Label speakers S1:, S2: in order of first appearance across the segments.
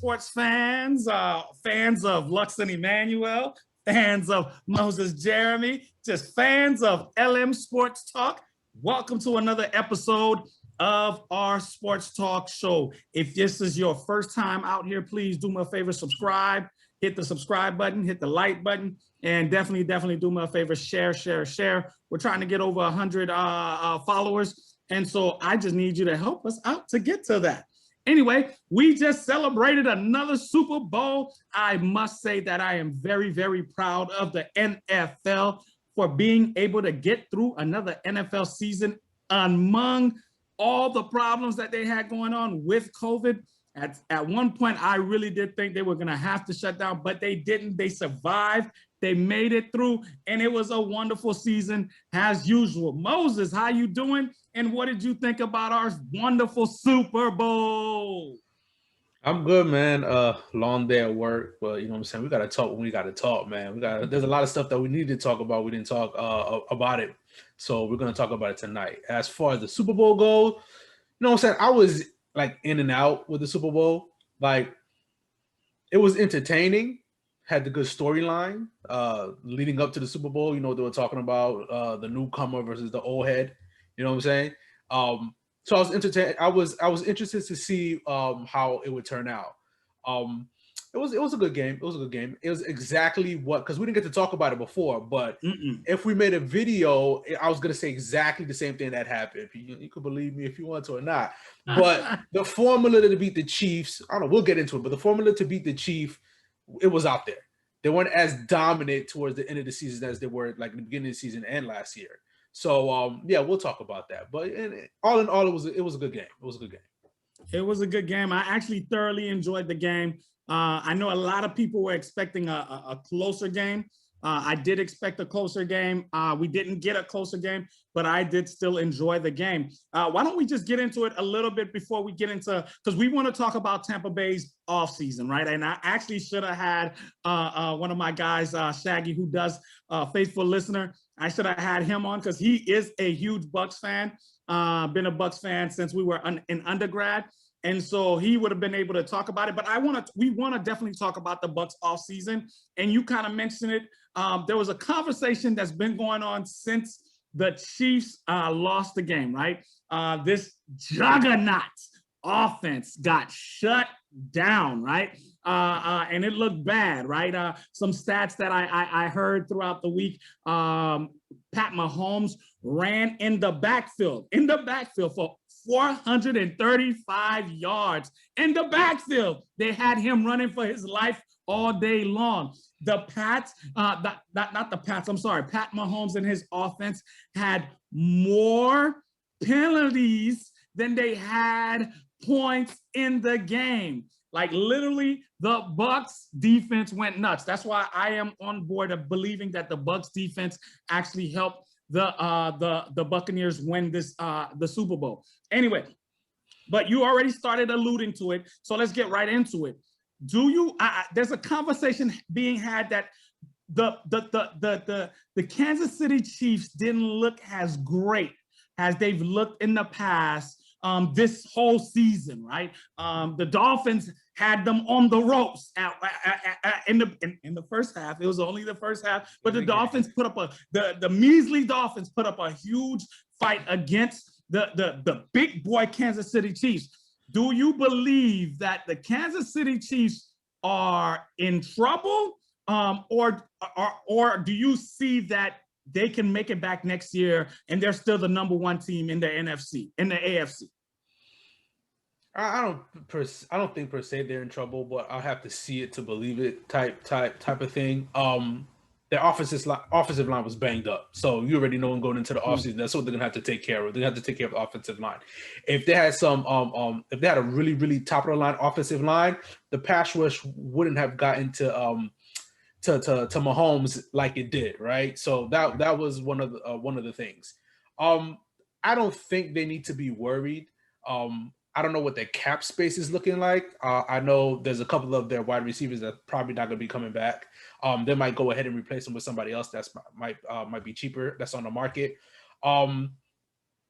S1: sports fans, fans of Lux and Emmanuel, fans of Moses Jeremy, just fans of LM Sports Talk. Welcome to another episode of our Sports Talk show. If this is your first time out here, please do me a favor, subscribe, hit the subscribe button, hit the like button, and definitely do me a favor, share. We're trying to get over 100 followers, and so I just need you to help us out to get to that. Anyway, we just celebrated another Super Bowl. I must say that I am very, very proud of the NFL for being able to get through another NFL season among all the problems that they had going on with COVID. At one point, I really did think they were going to have to shut down, but they didn't. They survived. They made it through, and it was a wonderful season as usual. Moses, how you doing? And what did you think about our wonderful Super Bowl?
S2: I'm good, man. Long day at work, but you know what I'm saying? We got to talk when we got to talk, man. There's a lot of stuff that we need to talk about. We didn't talk about it. So we're going to talk about it tonight. As far as the Super Bowl goes, you know what I'm saying? I was like in and out with the Super Bowl. Like, it was entertaining, had the good storyline leading up to the Super Bowl. You know, they were talking about the newcomer versus the old head. You know what I'm saying? So I was entertained. I was interested to see how it would turn out. It was a good game. It was a good game. It was exactly what, because we didn't get to talk about it before, but if we made a video, I was going to say exactly the same thing that happened. You could believe me if you want to or not. But the formula to beat the Chiefs, I don't know, we'll get into it, but the formula to beat the Chiefs, it was out there. They weren't as dominant towards the end of the season as they were like in the beginning of the season and last year. So yeah, we'll talk about that. But all in all, it was a good game. It was a good game.
S1: It was a good game. I actually thoroughly enjoyed the game. I know a lot of people were expecting a closer game. I did expect a closer game. We didn't get a closer game, but I did still enjoy the game. Why don't we just get into it a little bit before we get into, because we want to talk about Tampa Bay's offseason, right? And I actually should have had one of my guys, Shaggy, who does Faithful Listener. I should have had him on because he is a huge Bucks fan. Been a Bucks fan since we were in undergrad. And so he would have been able to talk about it. But we want to definitely talk about the Bucks offseason. And you kind of mentioned it. There was a conversation that's been going on since the Chiefs lost the game, right? This juggernaut offense got shut down, right? And it looked bad, right? Some stats that I heard throughout the week, Pat Mahomes ran in the backfield for 435 yards in the backfield. They had him running for his life all day long. The Pats, not the Pats, I'm sorry, Pat Mahomes and his offense had more penalties than they had points in the game. Like literally, the Bucks defense went nuts. That's why I am on board of believing that the Bucks defense actually helped the Buccaneers win this the Super Bowl. Anyway, but you already started alluding to it, so let's get right into it. Do you? There's a conversation being had that the Kansas City Chiefs didn't look as great as they've looked in the past this whole season, right? The Dolphins had them on the ropes in the first half. It was only the first half, but the Dolphins put up the measly Dolphins put up a huge fight against the big boy Kansas City Chiefs. Do you believe that the Kansas City Chiefs are in trouble, or do you see that they can make it back next year and they're still the number one team in the AFC?
S2: I don't think per se they're in trouble, but I'll have to see it to believe it type of thing. Their offensive line was banged up, so you already know going into the offseason, that's what they're gonna have to take care of. They have to take care of the offensive line. If they had if they had a really, really top of the line offensive line, the pass rush wouldn't have gotten to Mahomes like it did, right? So that was one of the things. I don't think they need to be worried. I don't know what their cap space is looking like. I know there's a couple of their wide receivers that probably not going to be coming back. They might go ahead and replace them with somebody else that's might be cheaper, that's on the market.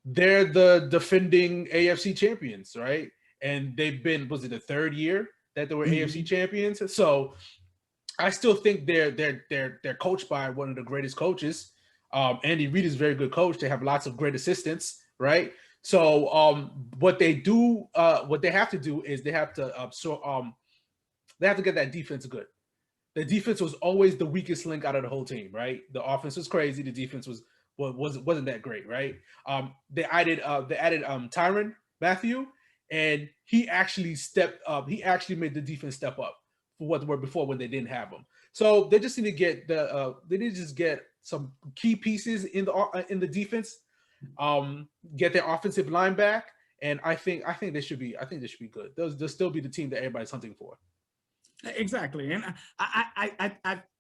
S2: They're the defending AFC champions, right? And they've been, was it the third year that they were AFC champions. So I still think they're coached by one of the greatest coaches. Andy Reid is a very good coach. They have lots of great assistants, right? So what they have to do is they have to get that defense good. The defense was always the weakest link out of the whole team, right? The offense was crazy. The defense wasn't that great, right? They added Tyrann Mathieu, and he actually stepped up. He actually made the defense step up for what they were before when they didn't have him. So they just need to get get some key pieces in the defense, get their offensive line back, and I think they should be good. They'll still be the team that everybody's hunting for.
S1: Exactly, and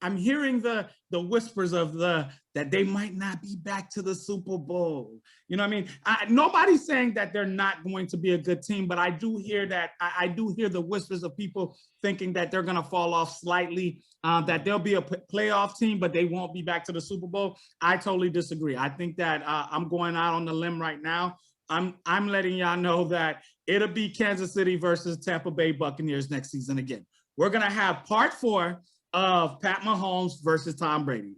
S1: I'm hearing the whispers of that they might not be back to the Super Bowl. You know what I mean? Nobody's saying that they're not going to be a good team, but I do hear that. I do hear the whispers of people thinking that they're going to fall off slightly, that they'll be a playoff team, but they won't be back to the Super Bowl. I totally disagree. I think that I'm going out on the limb right now. I'm letting y'all know that it'll be Kansas City versus Tampa Bay Buccaneers next season again. We're going to have part 4 of Pat Mahomes versus Tom Brady.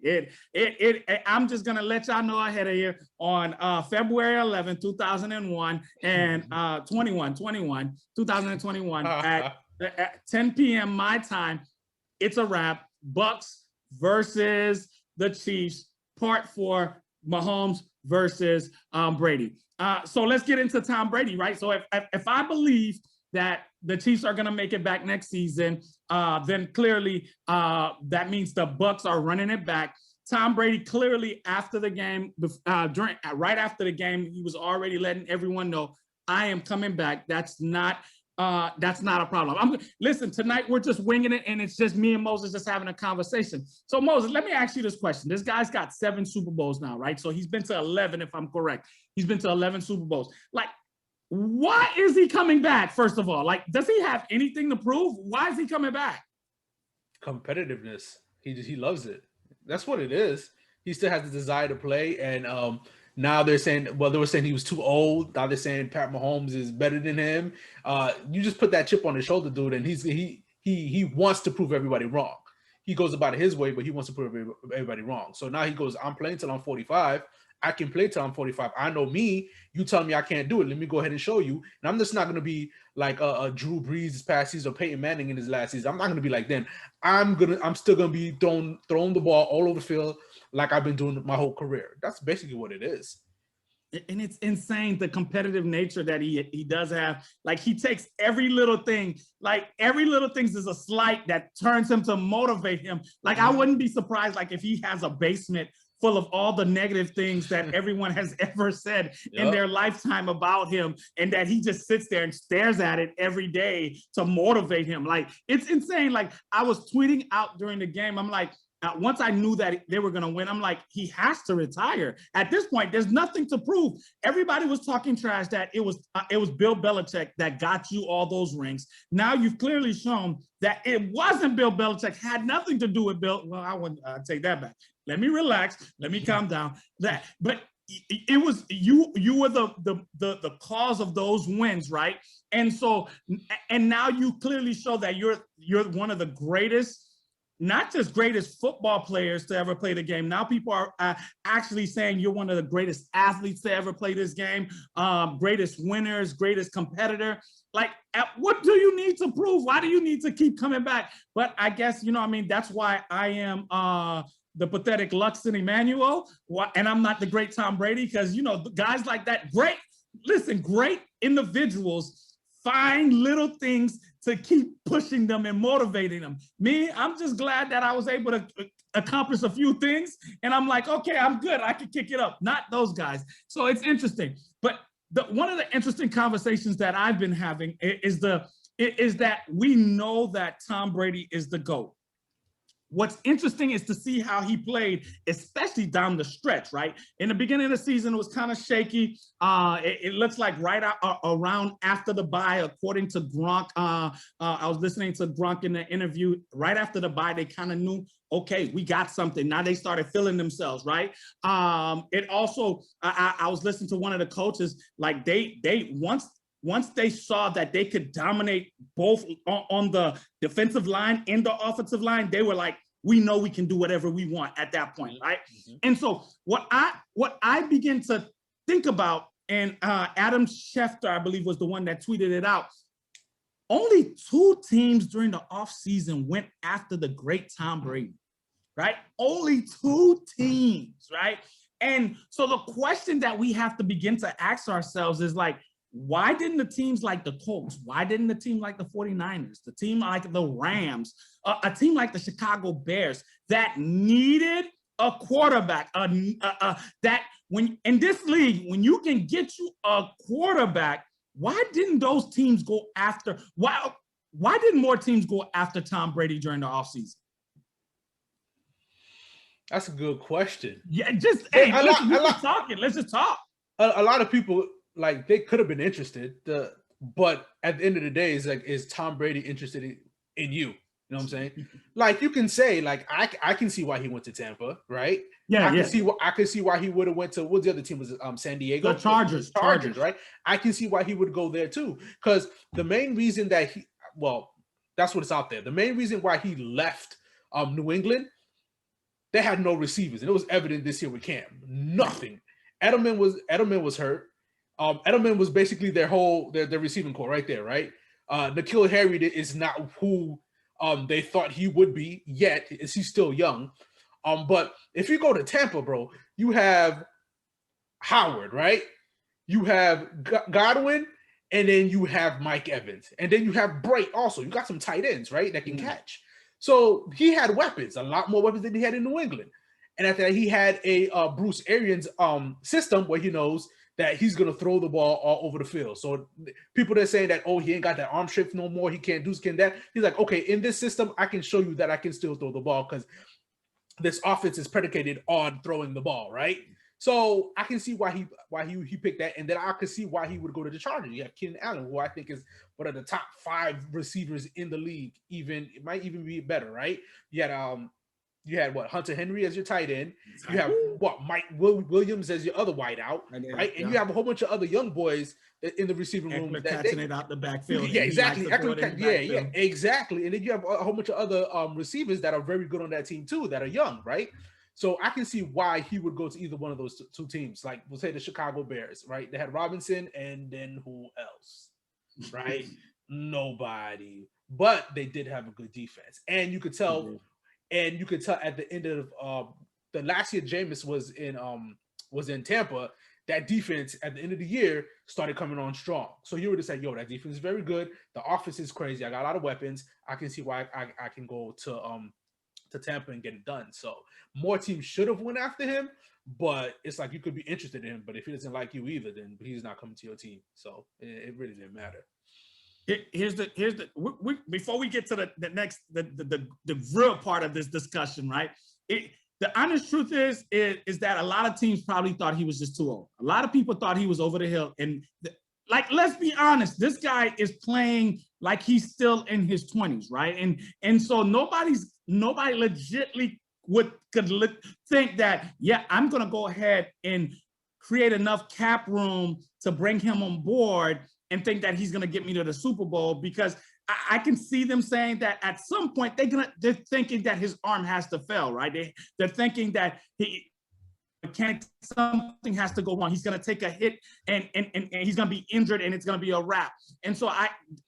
S1: I'm just going to let y'all know ahead of here on February 11, 2001 and 2021 at 10 p.m. my time. It's a wrap. Bucks versus the Chiefs, part 4, Mahomes versus Brady. So let's get into Tom Brady, right? So if I believe that the Chiefs are going to make it back next season, then clearly that means the Bucks are running it back. Tom Brady clearly after the game, right after the game, he was already letting everyone know, I am coming back. That's not a problem. Listen, tonight we're just winging it, and it's just me and Moses just having a conversation. So Moses, let me ask you this question. This guy's got 7 Super Bowls now, right? So he's been to 11, if I'm correct. He's been to 11 Super Bowls. Like, why is he coming back, first of all? Like, does he have anything to prove? Why is he coming back?
S2: Competitiveness. He loves it. That's what it is. He still has the desire to play, and now they're saying, well, they were saying he was too old. Now they're saying Pat Mahomes is better than him. You just put that chip on his shoulder, dude, and he wants to prove everybody wrong. He goes about it his way, but he wants to prove everybody wrong. So now he goes, I'm playing till I'm 45. I can play till I'm 45. I know me. You tell me I can't do it. Let me go ahead and show you. And I'm just not going to be like a Drew Brees this past season or Peyton Manning in his last season. I'm not going to be like then. I'm still going to be throwing the ball all over the field like I've been doing my whole career. That's basically what it is.
S1: And it's insane, the competitive nature that he does have. Like, he takes every little thing, like every little thing is a slight that turns him to motivate him. Like, I wouldn't be surprised, like, if he has a basement full of all the negative things that everyone has ever said in their lifetime about him, and that he just sits there and stares at it every day to motivate him. Like, it's insane. Like, I was tweeting out during the game, I'm like, once I knew that they were going to win, I'm like, he has to retire. At this point, there's nothing to prove. Everybody was talking trash that it was Bill Belichick that got you all those rings. Now you've clearly shown that it wasn't Bill Belichick, had nothing to do with Bill. Well, I wouldn't take that back. Let me relax. Let me calm down. But it was you were the cause of those wins, right? And so, and now you clearly show that you're one of the greatest, not just greatest football players to ever play the game. Now people are actually saying you're one of the greatest athletes to ever play this game, greatest winners, greatest competitor. Like, what do you need to prove? Why do you need to keep coming back? But I guess, you know, I mean, that's why I am the pathetic Luxon Emmanuel, and I'm not the great Tom Brady, because, you know, guys like that, great individuals find little things to keep pushing them and motivating them. Me, I'm just glad that I was able to accomplish a few things, and I'm like, okay, I'm good. I can kick it up. Not those guys. So it's interesting. But one of the interesting conversations that I've been having is that we know that Tom Brady is the GOAT. What's interesting is to see how he played, especially down the stretch, right? In the beginning of the season, it was kind of shaky. It looks like right around after the bye, according to Gronk. I was listening to Gronk in the interview. Right after the bye, they kind of knew, okay, we got something. Now they started feeling themselves, right? It also, I was listening to one of the coaches, like they once once they saw that they could dominate both on the defensive line and the offensive line, they were like, we know we can do whatever we want at that point, right? Mm-hmm. And so what I begin to think about, and Adam Schefter, I believe, was the one that tweeted it out. Only 2 teams during the offseason went after the great Tom Brady, right? Only 2 teams, right? And so the question that we have to begin to ask ourselves is like, why didn't the teams like the Colts? Why didn't the team like the 49ers, the team like the Rams, a team like the Chicago Bears that needed a quarterback, that when in this league, when you can get you a quarterback, why didn't those teams go after, why didn't more teams go after Tom Brady during the offseason?
S2: That's a good question.
S1: Yeah, just, hey, let's just talk.
S2: A lot of people, like, they could have been interested, but at the end of the day, it's like, is Tom Brady interested in you? You know what I'm saying? Like, you can say, like, I can see why he went to Tampa, right?
S1: Yeah,
S2: I can see why he would have went to, what the other team was, San Diego?
S1: The Chargers,
S2: right? I can see why he would go there too, because the main reason that that's what it's out there. The main reason why he left New England, they had no receivers, and it was evident this year with Cam. Nothing. Edelman was hurt. Edelman was basically their receiving core right there, right? N'Keal Harry is not who they thought he would be yet. He's still young. But if you go to Tampa, bro, you have Howard, right? You have Godwin, and then you have Mike Evans, and then you have Bright also. You got some tight ends, right, that can catch. So he had weapons, a lot more weapons than he had in New England. And after that, he had a Bruce Arians system where he knows that he's going to throw the ball all over the field. So people that are saying that, oh, he ain't got that arm strength no more, he can't do that. He's like, okay, in this system, I can show you that I can still throw the ball because this offense is predicated on throwing the ball, right? So I can see why he picked that, and then I can see why he would go to the Chargers. You have Keenan Allen, who I think is one of the top 5 receivers in the league. It might even be better, right? You had Hunter Henry as your tight end. You have Mike Williams as your other wideout, right? And you have a whole bunch of other young boys in the receiving room
S1: that catching it out the backfield.
S2: Yeah, exactly. Exactly. And then you have a whole bunch of other receivers that are very good on that team too, that are young, right? So I can see why he would go to either one of those 2 teams. Like, we'll say the Chicago Bears, right? They had Robinson, and then who else, right? Nobody. But they did have a good defense, and you could tell. Mm-hmm. And you could tell at the end of the last year, Jameis was in Tampa. That defense at the end of the year started coming on strong. So you would have said, "Yo, that defense is very good. The offense is crazy. I got a lot of weapons. I can see why I can go to Tampa and get it done." So more teams should have went after him, but it's like you could be interested in him. But if he doesn't like you either, then he's not coming to your team. So it really didn't matter. Before we get to the next real part of this discussion, right? The honest truth is that a lot of teams probably thought he was just too old. A lot of people thought he was over the hill, and let's be honest, this guy is playing like he's still in his 20s, right? And so nobody legitimately could think that, yeah, I'm gonna go ahead and create enough cap room to bring him on board and think that he's going to get me to the Super Bowl, because I can see them saying that at some point they're thinking that his arm has to fail, right? They're thinking that something has to go wrong. He's going to take a hit and he's going to be injured and it's going to be a wrap. And so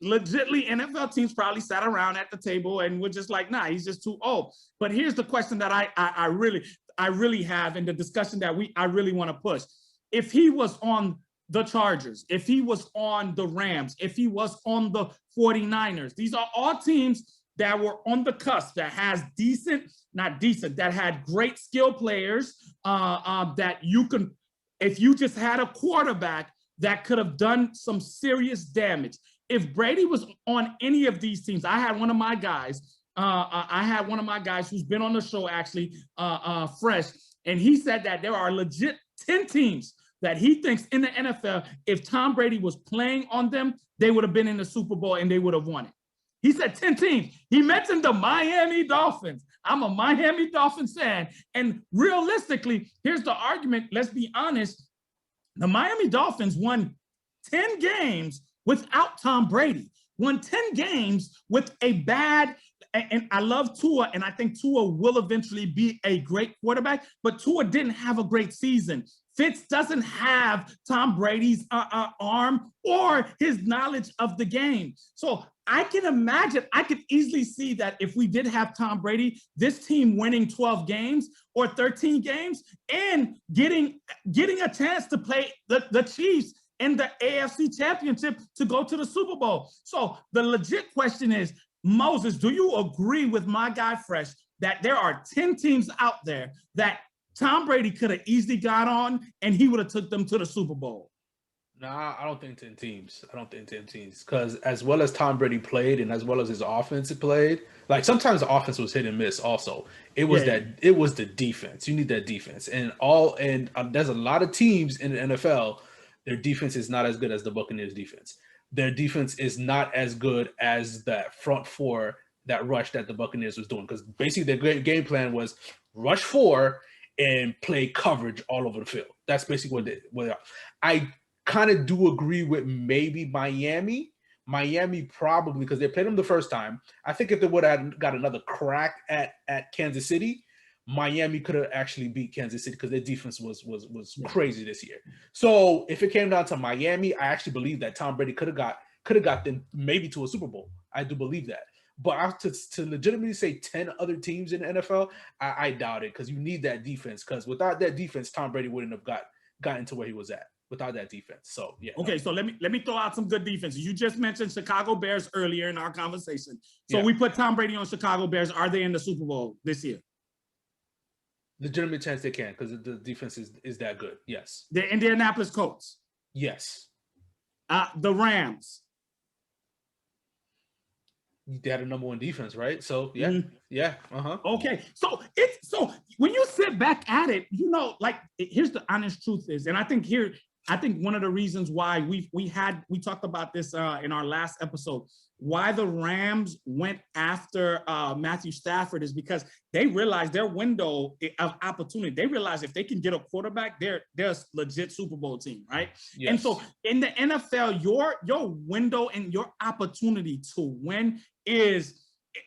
S2: legitimately, NFL teams probably sat around at the table and were just like, nah, he's just too old. But here's the question that I really have, in the discussion that I really want to push. If he was on the Chargers, if he was on the Rams, if he was on the 49ers, these are all teams that were on the cusp, that that had great skill players, that you can, if you just had a quarterback that could have done some serious damage. If Brady was on any of these teams, I had one of my guys who's been on the show actually, Fresh, and he said that there are legit 10 teams that he thinks in the NFL, if Tom Brady was playing on them, they would have been in the Super Bowl and they would have won it. He said 10 teams. He mentioned the Miami Dolphins. I'm a Miami Dolphins fan. And realistically, here's the argument. Let's be honest. The Miami Dolphins won 10 games
S1: without Tom Brady. Won 10 games with a bad, and I love Tua, and I think Tua will eventually be a great quarterback, but Tua didn't have a great season. Fitz doesn't have Tom Brady's arm or his knowledge of the game. So I can imagine, I could easily see that if we did have Tom Brady, this team winning 12 games or 13 games and getting a chance to play the Chiefs in the AFC Championship to go to the Super Bowl. So the legit question is, Moses, do you agree with my guy Fresh that there are 10 teams out there that Tom Brady could have easily got on and he would have took them to the Super Bowl?
S2: Nah, I don't think 10 teams. I don't think 10 teams. Because as well as Tom Brady played and as well as his offense played, like sometimes the offense was hit and miss also. It was it was the defense. You need that defense. And there's a lot of teams in the NFL, their defense is not as good as the Buccaneers defense. Their defense is not as good as that front four, that rush that the Buccaneers was doing. Because basically their game plan was rush four and play coverage all over the field. That's basically what they are. I kind of do agree with maybe Miami. Miami probably, because they played them the first time. I think if they would have got another crack at Kansas City, Miami could have actually beat Kansas City because their defense was crazy this year. So if it came down to Miami, I actually believe that Tom Brady could have got them maybe to a Super Bowl. I do believe that. But to legitimately say 10 other teams in the NFL, I doubt it, because you need that defense. Because without that defense, Tom Brady wouldn't have gotten to where he was at without that defense. So yeah.
S1: Okay, so let me throw out some good defenses. You just mentioned Chicago Bears earlier in our conversation. So we put Tom Brady on Chicago Bears. Are they in the Super Bowl this year?
S2: Legitimate chance they can, because the defense is that good. Yes.
S1: The Indianapolis Colts.
S2: Yes.
S1: The Rams.
S2: They had a number one defense, right? So yeah.
S1: Okay, so when you sit back at it, like here's the honest truth is, and I think one of the reasons why we talked about this in our last episode, why the Rams went after Matthew Stafford is because they realized their window of opportunity. They realized if they can get a quarterback, they're a legit Super Bowl team, right? Yes. And so in the NFL, your window and your opportunity to win is,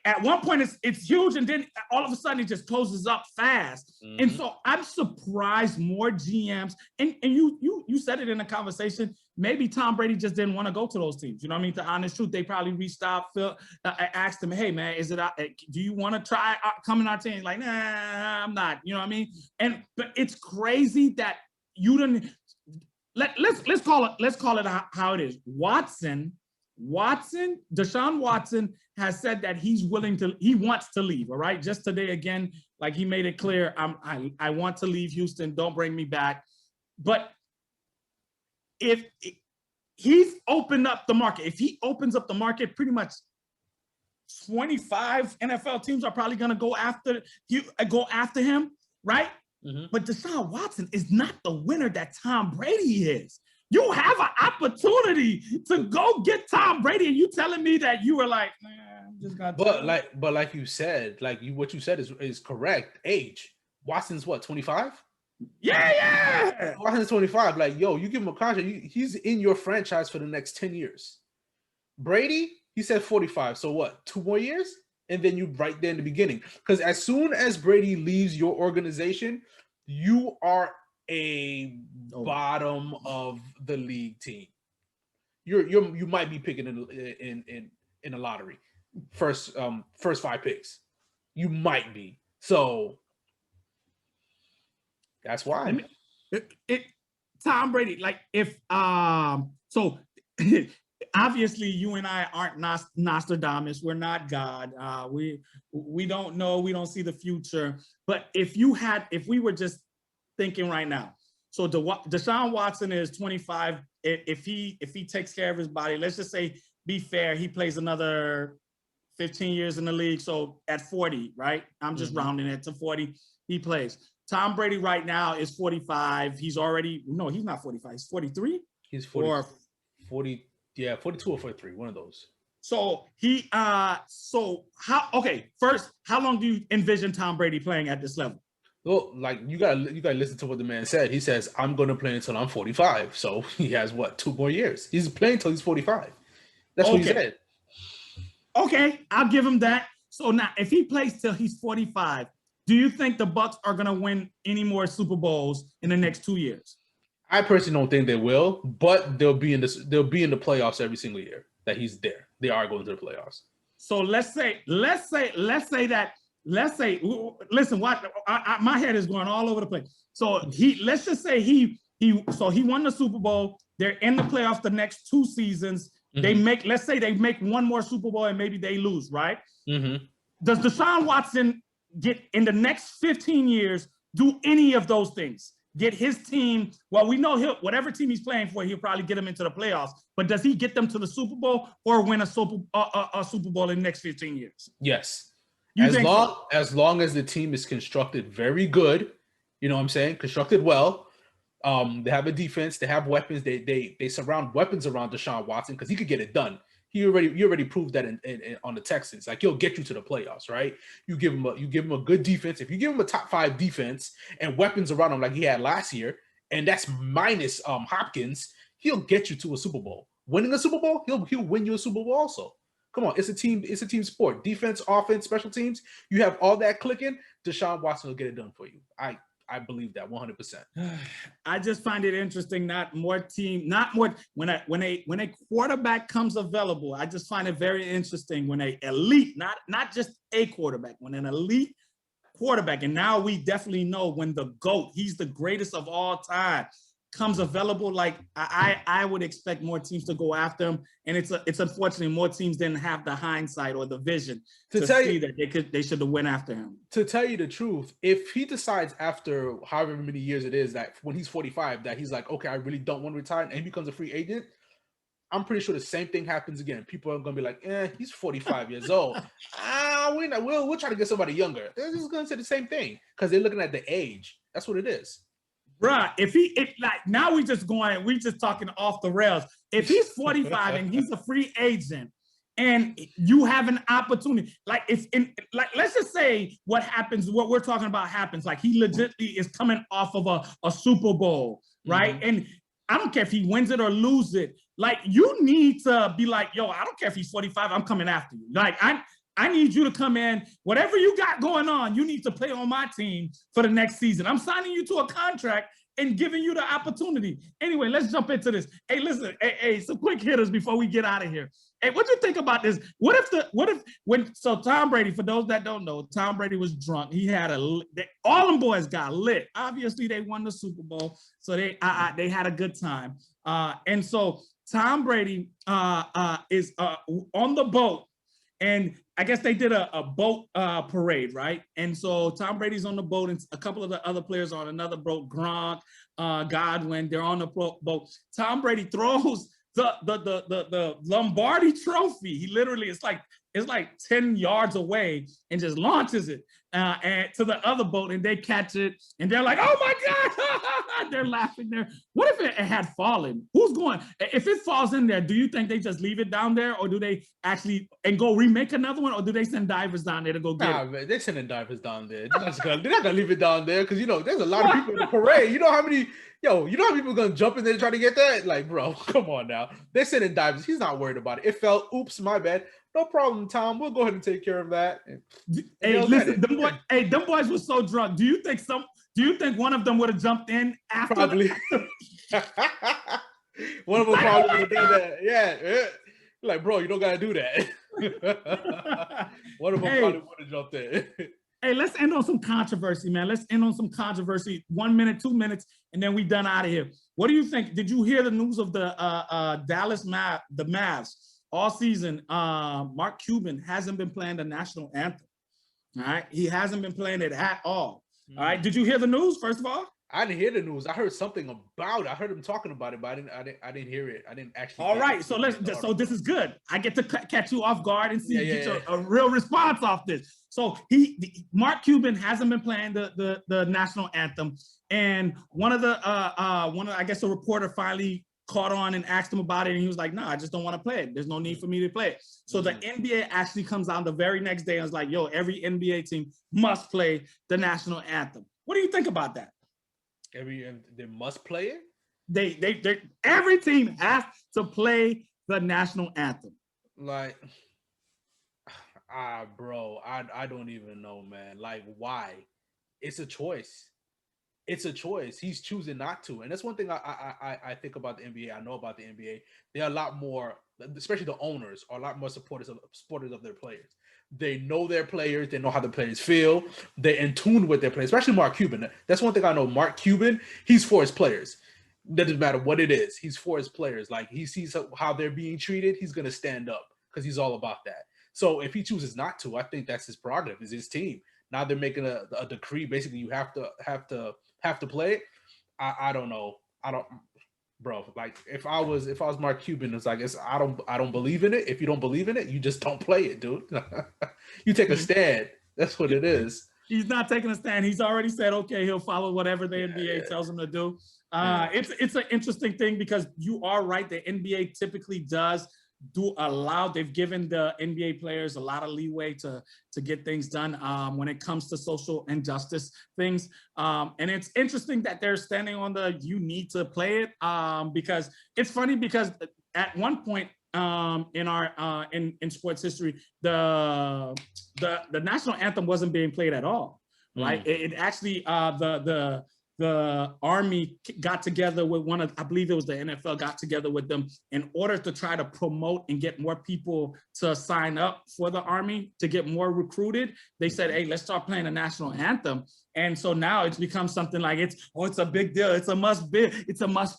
S1: at one point it's huge, and then all of a sudden it just closes up fast. Mm-hmm. And so I'm surprised more GMs, and you said it in the conversation, maybe Tom Brady just didn't want to go to those teams. You know what I mean? The honest truth, they probably reached out, Phil, asked him, hey man, do you want to try coming our team? Like, nah, I'm not. You know what I mean? But it's crazy that you didn't. Let's call it how it is. Deshaun Watson has said that he wants to leave. All right. Just today, again, like he made it clear, I want to leave Houston. Don't bring me back. But if he's opened up the market, if he opens up the market, pretty much 25 NFL teams are probably going to go after him. Right. Mm-hmm. But Deshaun Watson is not the winner that Tom Brady is. You have an opportunity to go get Tom Brady, and you telling me that you were like, I'm just gonna.
S2: But like you said, what you said is correct. Age. Watson's what, 25?
S1: Yeah.
S2: Watson's 25. Like, yo, you give him a contract, he's in your franchise for the next 10 years. Brady, he said 45. So what? 2 more years, and then you right there in the beginning. Because as soon as Brady leaves your organization, you are a bottom of the league team. You might be picking in a lottery, first 5 picks. You might be. So that's why.
S1: Tom Brady, like if so obviously you and I aren't Nostradamus. We're not God. We don't know. We don't see the future. But if we were just thinking right now, so Deshaun Watson is 25. If he takes care of his body, let's just say, be fair, he plays another 15 years in the league. So at 40, right? I'm just rounding it to 40. He plays. Tom Brady right now is 45. He's not 45. He's 43.
S2: He's 40. 40. Yeah, 42 or 43. One of those.
S1: So first, how long do you envision Tom Brady playing at this level?
S2: Well, like you gotta listen to what the man said. He says, "I'm gonna play until I'm 45." So he has what, 2 more years? He's playing until he's 45. That's what he
S1: Okay.
S2: said.
S1: Okay, I'll give him that. So now, if he plays till he's 45, do you think the Bucks are going to win any more Super Bowls in the next 2 years?
S2: I personally don't think they will, but they'll be in the playoffs every single year that he's there. They are going to the playoffs.
S1: So let's say, listen, what my head is going all over the place. So let's just say he won the Super Bowl. They're in the playoffs the next 2 seasons. Mm-hmm. Let's say they make one more Super Bowl and maybe they lose, right?
S2: Mm-hmm.
S1: Does Deshaun Watson get in the next 15 years do any of those things? Get his team, well, we know whatever team he's playing for, he'll probably get them into the playoffs. But does he get them to the Super Bowl or win a Super Bowl in the next 15 years?
S2: Yes. As long as the team is constructed very good, you know what I'm saying? Constructed well. They have a defense, they have weapons, they surround weapons around Deshaun Watson because he could get it done. You already proved that on the Texans. Like, he'll get you to the playoffs, right? You give him a good defense. If you give him a top 5 defense and weapons around him like he had last year, and that's minus Hopkins, he'll get you to a Super Bowl. Winning a Super Bowl, he'll win you a Super Bowl also. Come on, it's a team sport. Defense, offense, special teams. You have all that clicking, Deshaun Watson will get it done for you. I believe that 100%.
S1: I just find it interesting. When a quarterback comes available, I just find it very interesting when a elite, not just a quarterback, when an elite quarterback, and now we definitely know when the GOAT, he's the greatest of all time, comes available. Like I would expect more teams to go after him, and it's unfortunately more teams didn't have the hindsight or the vision to see that they should have went after him.
S2: To tell you the truth, if he decides after however many years it is that when he's 45 that he's like, okay, I really don't want to retire, and he becomes a free agent, I'm pretty sure the same thing happens again. People are gonna be like, he's 45 years old. We'll try to get somebody younger. They're just gonna say the same thing because they're looking at the age. That's what it is.
S1: Bruh, now we just talking off the rails. If he's 45 and he's a free agent and you have an opportunity, let's just say what we're talking about happens, like he legitimately is coming off of a Super Bowl, right? Mm-hmm. And I don't care if he wins it or loses it. Like, you need to be like, yo, I don't care if he's 45, I'm coming after you. Like, I need you to come in, whatever you got going on, you need to play on my team for the next season. I'm signing you to a contract and giving you the opportunity. Anyway, let's jump into this. Hey, listen, hey, some quick hitters before we get out of here. Hey, what do you think about this? So Tom Brady, for those that don't know, Tom Brady was drunk. He had all them boys got lit. Obviously, they won the Super Bowl, so they had a good time. And so Tom Brady is on the boat. And I guess they did a boat parade, right? And so Tom Brady's on the boat, and a couple of the other players are on another boat. Gronk, Godwin, they're on the boat. Tom Brady throws the Lombardi Trophy. He literally, it's like 10 yards away, and just launches it and to the other boat, and they catch it, and they're like, "Oh my God!" They're laughing there. What if it had fallen? Who's going? If it falls in there, do you think they just leave it down there, or do they actually go remake another one, or do they send divers down there to go get it?
S2: Man, they're sending divers down there. They're not gonna leave it down there because there's a lot of people in the parade. You know how people are gonna jump in there and try to get that? Like, bro, come on now. They're sending divers. He's not worried about it. It fell. Oops, my bad. No problem, Tom. We'll go ahead and take care of that.
S1: Hey, listen, them boys were so drunk. Do you think one of them would have jumped in after?
S2: Probably. One of them probably would have done that. Yeah. Like, bro, you don't gotta do that. One of them probably would have jumped in.
S1: Hey, let's end on some controversy, man. Let's end on some controversy. 1 minute, 2 minutes, and then we done out of here. What do you think? Did you hear the news of the Dallas Mavs? All season, Mark Cuban hasn't been playing the national anthem. All right, he hasn't been playing it at all. All right, did you hear the news? First of all,
S2: I didn't hear the news. I heard something about it. I heard him talking about it, but I didn't hear it. I didn't actually.
S1: All right, so this is good. I get to catch you off guard and get a real response off this. So Mark Cuban hasn't been playing the national anthem, and one of I guess a reporter finally caught on and asked him about it, and he was like, "No, I just don't want to play it. There's no need for me to play it." So the NBA actually comes out the very next day and was like, "Yo, every NBA team must play the national anthem." What do you think about that?
S2: They must play it.
S1: They every team has to play the national anthem.
S2: Like, bro, I don't even know, man. Like, why? It's a choice. It's a choice. He's choosing not to, and that's one thing I think about the NBA. I know about the NBA. They're a lot more, especially the owners, are a lot more supporters of their players. They know their players. They know how the players feel. They're in tune with their players, especially Mark Cuban. That's one thing I know. Mark Cuban, he's for his players. Doesn't matter what it is. He's for his players. Like, he sees how they're being treated, he's gonna stand up because he's all about that. So if he chooses not to, I think that's his prerogative. Is his team. Now they're making a decree. Basically, you have to play it. I don't know. I don't, bro. Like, if I was Mark Cuban, it's like, I don't believe in it. If you don't believe in it, you just don't play it, dude. You take a stand. That's what it is.
S1: He's not taking a stand. He's already said, okay, he'll follow whatever the NBA tells him to do. It's an interesting thing because you are right. The NBA typically does they've given the NBA players a lot of leeway to get things done when it comes to social injustice things. And it's interesting that they're standing on you need to play it because it's funny because at one point in our in sports history, the national anthem wasn't being played at all. Right? It actually the Army got together with I believe it was the NFL, got together with them in order to try to promote and get more people to sign up for the Army, to get more recruited. They said, hey, let's start playing the national anthem. And so now it's become something like it's a big deal. It's a must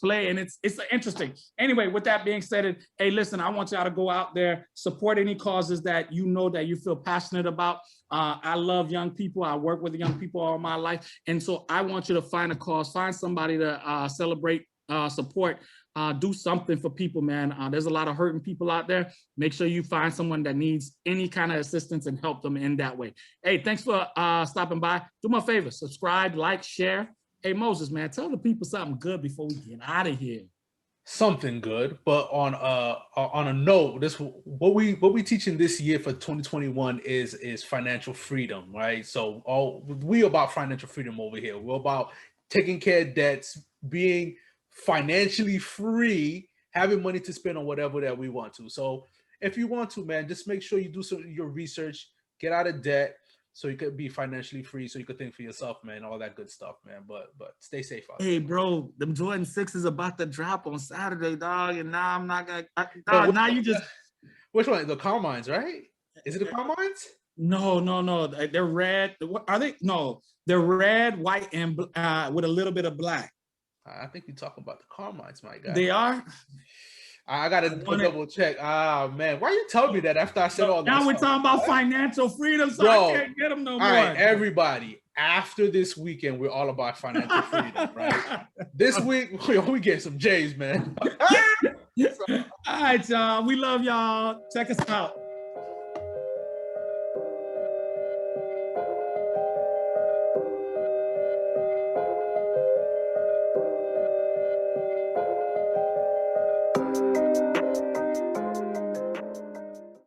S1: play. And it's interesting. Anyway, with that being said, hey, listen, I want y'all to go out there, support any causes that that you feel passionate about. I love young people. I work with young people all my life. And so I want you to find a cause, find somebody to celebrate, support, do something for people, man. There's a lot of hurting people out there. Make sure you find someone that needs any kind of assistance and help them in that way. Hey, thanks for stopping by. Do me a favor, subscribe, like, share. Hey, Moses, man, tell the people something good before we get out of here.
S2: Something good, but on a note, what we teaching this year for 2021 is financial freedom, right? So we about financial freedom over here. We're about taking care of debts, being financially free, having money to spend on whatever that we want to. So if you want to, man, just make sure you do your research, get out of debt, so you could be financially free, so you could think for yourself, man, all that good stuff, man. But stay safe out there.
S1: Hey, bro, them Jordan 6 is about to drop on Saturday, dog, and now I'm not gonna. Now you just.
S2: Which one? The Carmines, right? Is it the Carmines?
S1: No. They're red. Are they? No, they're red, white, and with a little bit of black.
S2: I think you're talking about the Carmines, my guy.
S1: They are.
S2: I gotta double check. Man, why you telling me that after I said all that?
S1: Now we're talking about financial freedom, so I can't get them no more.
S2: All right, everybody. After this weekend, we're all about financial freedom, right? This week, we get some J's, man.
S1: All right, y'all. We love y'all. Check us out.